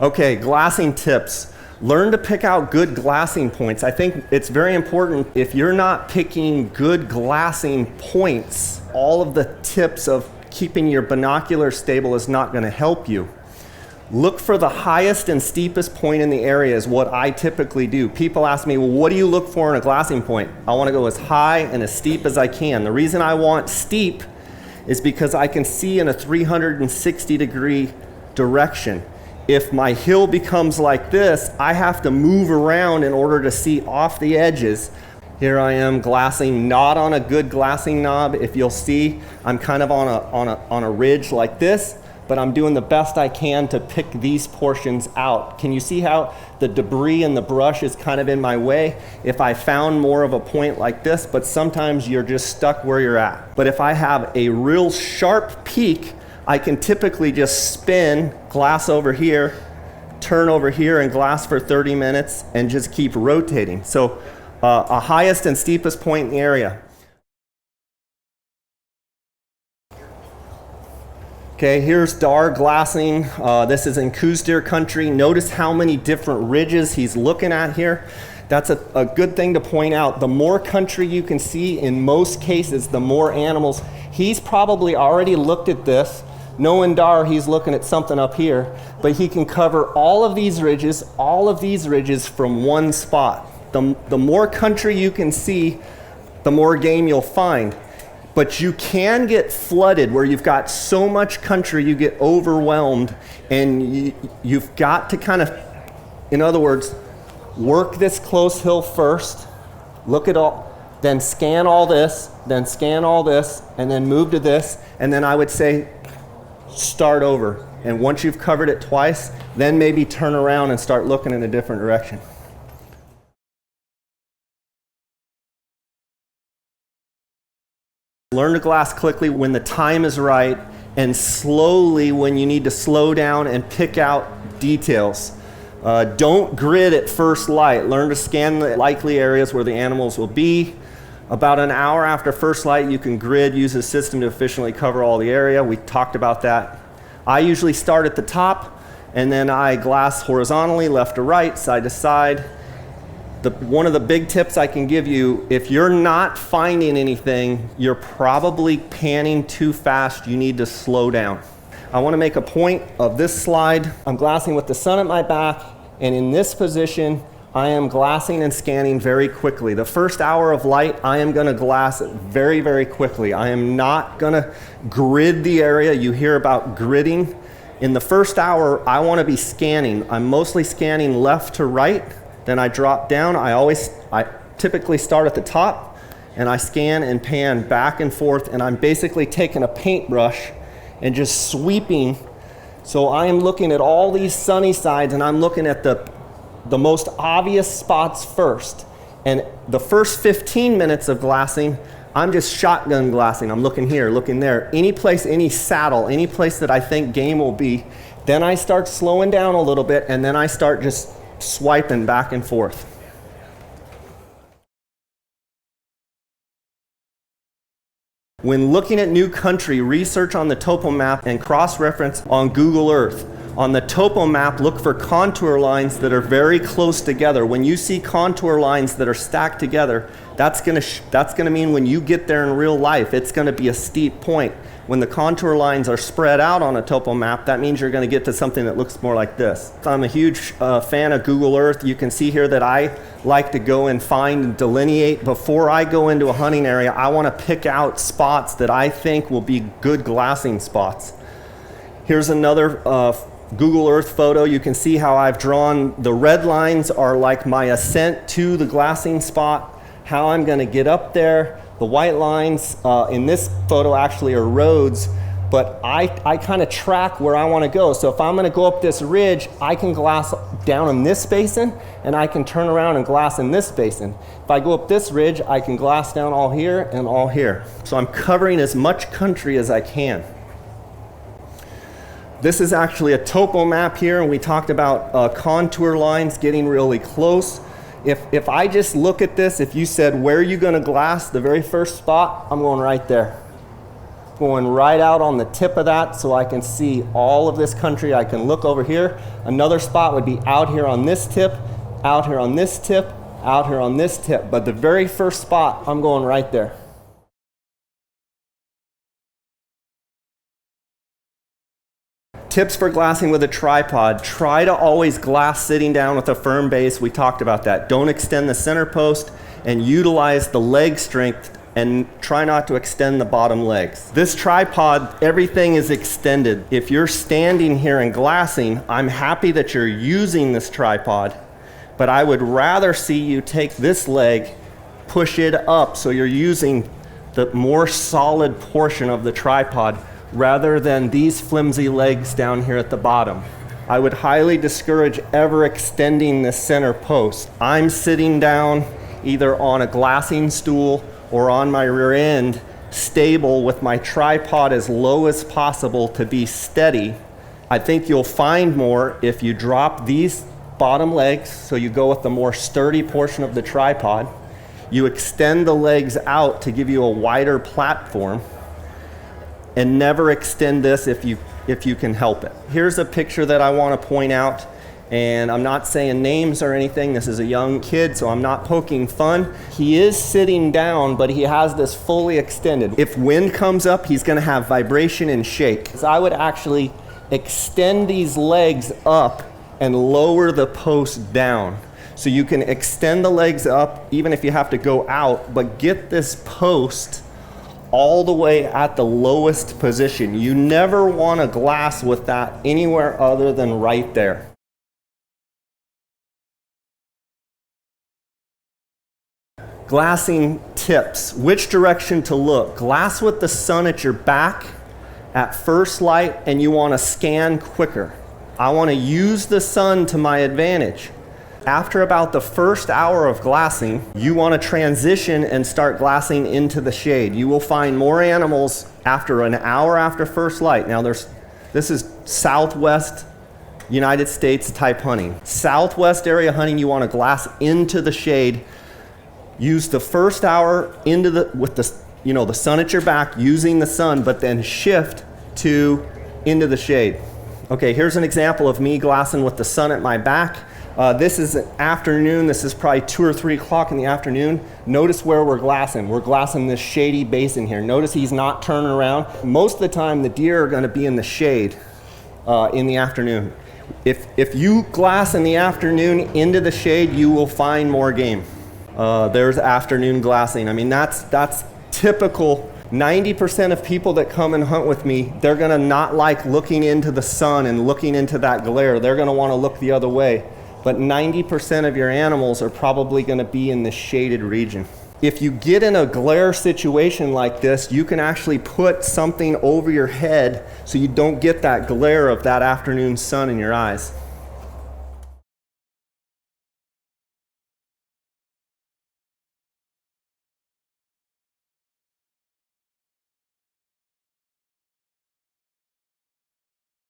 Okay, glassing tips. Learn to pick out good glassing points. I think it's very important. If you're not picking good glassing points, all of the tips of keeping your binocular stable is not going to help you. Look for the highest and steepest point in the area is what I typically do. People ask me, well, what do you look for in a glassing point? I want to go as high and as steep as I can. The reason I want steep is because I can see in a 360-degree direction. If my hill becomes like this, I have to move around in order to see off the edges. Here I am glassing, not on a good glassing knob. If you'll see, I'm kind of on a ridge like this, but I'm doing the best I can to pick these portions out. Can you see how the debris and the brush is kind of in my way? If I found more of a point like this, but sometimes you're just stuck where you're at. But if I have a real sharp peak, I can typically just spin, glass over here, turn over here and glass for 30 minutes and just keep rotating. So a highest and steepest point in the area. Okay, here's Dar glassing. This is in KUIU country. Notice how many different ridges he's looking at here. That's a good thing to point out. The more country you can see, in most cases, the more animals. He's probably already looked at this. Knowing Dar, he's looking at something up here, but he can cover all of these ridges from one spot. The more country you can see, the more game you'll find. But you can get flooded where you've got so much country you get overwhelmed, and you've got to kind of, in other words, work this close hill first, look at all, then scan all this, then scan all this, and then move to this, and then I would say start over. And once you've covered it twice, then maybe turn around and start looking in a different direction. Learn to glass quickly when the time is right, and slowly when you need to slow down and pick out details. Don't grid at first light. Learn to scan the likely areas where the animals will be. About an hour after first light, you can grid, use a system to efficiently cover all the area. We talked about that. I usually start at the top, and then I glass horizontally, left to right, side to side. One of the big tips I can give you, if you're not finding anything, you're probably panning too fast. You need to slow down. I want to make a point of this slide. I'm glassing with the sun at my back, and in this position, I am glassing and scanning very quickly. The first hour of light, I am going to glass very, very quickly. I am not going to grid the area. You hear about gridding. In the first hour, I want to be scanning. I'm mostly scanning left to right. Then I drop down. I typically start at the top, and I scan and pan back and forth, and I'm basically taking a paintbrush and just sweeping. So I am looking at all these sunny sides, and I'm looking at the most obvious spots first. And the first 15 minutes of glassing, I'm just shotgun glassing. I'm looking here, looking there. Any place, any saddle, any place that I think game will be. Then I start slowing down a little bit, and then I start just swiping back and forth. When looking at new country, research on the topo map and cross-reference on Google Earth. On the topo map, look for contour lines that are very close together. When you see contour lines that are stacked together, that's gonna mean when you get there in real life, it's gonna be a steep point. When the contour lines are spread out on a topo map, that means you're going to get to something that looks more like this. I'm a huge fan of Google Earth. You can see here that I like to go and find and delineate. Before I go into a hunting area, I want to pick out spots that I think will be good glassing spots. Here's another Google Earth photo. You can see how I've drawn the red lines are like my ascent to the glassing spot, how I'm going to get up there. The white lines in this photo actually are roads, but I kind of track where I want to go. So if I'm going to go up this ridge, I can glass down in this basin, and I can turn around and glass in this basin. If I go up this ridge, I can glass down all here and all here. So I'm covering as much country as I can. This is actually a topo map here, and we talked about contour lines getting really close. If I just look at this, if you said, where are you going to glass, the very first spot, I'm going right there. going right out on the tip of that so I can see all of this country. I can look over here. Another spot would be out here on this tip, out here on this tip, out here on this tip. But the very first spot, I'm going right there. Tips for glassing with a tripod. Try to always glass sitting down with a firm base. We talked about that. Don't extend the center post and utilize the leg strength and try not to extend the bottom legs. This tripod, everything is extended. If you're standing here and glassing, I'm happy that you're using this tripod, but I would rather see you take this leg, push it up so you're using the more solid portion of the tripod rather than these flimsy legs down here at the bottom. I would highly discourage ever extending the center post. I'm sitting down either on a glassing stool or on my rear end, stable with my tripod as low as possible to be steady. I think you'll find more if you drop these bottom legs, so you go with the more sturdy portion of the tripod. You extend the legs out to give you a wider platform, and never extend this if you can help it. Here's a picture that I want to point out, and I'm not saying names or anything. This is a young kid, so I'm not poking fun. He is sitting down, but he has this fully extended. If wind comes up, he's going to have vibration and shake. So I would actually extend these legs up and lower the post down. So you can extend the legs up even if you have to go out, but get this post all the way at the lowest position. You never want to glass with that anywhere other than right there. Glassing tips. Which direction to look? Glass with the sun at your back at first light, and you want to scan quicker. I want to use the sun to my advantage. After about the first hour of glassing, you want to transition and start glassing into the shade. You will find more animals after an hour after first light. Now this is Southwest United States type hunting. Southwest area hunting, you want to glass into the shade. Use the first hour with the sun at your back, using the sun, but then shift into the shade. Okay, here's an example of me glassing with the sun at my back. This is an afternoon. This is probably 2 or 3 o'clock in the afternoon. Notice where we're glassing. We're glassing this shady basin here. Notice he's not turning around. Most of the time, the deer are going to be in the shade in the afternoon. If you glass in the afternoon into the shade, you will find more game. There's afternoon glassing. I mean, that's typical. 90% of people that come and hunt with me, they're going to not like looking into the sun and looking into that glare. They're going to want to look the other way. But 90% of your animals are probably going to be in the shaded region. If you get in a glare situation like this, you can actually put something over your head so you don't get that glare of that afternoon sun in your eyes.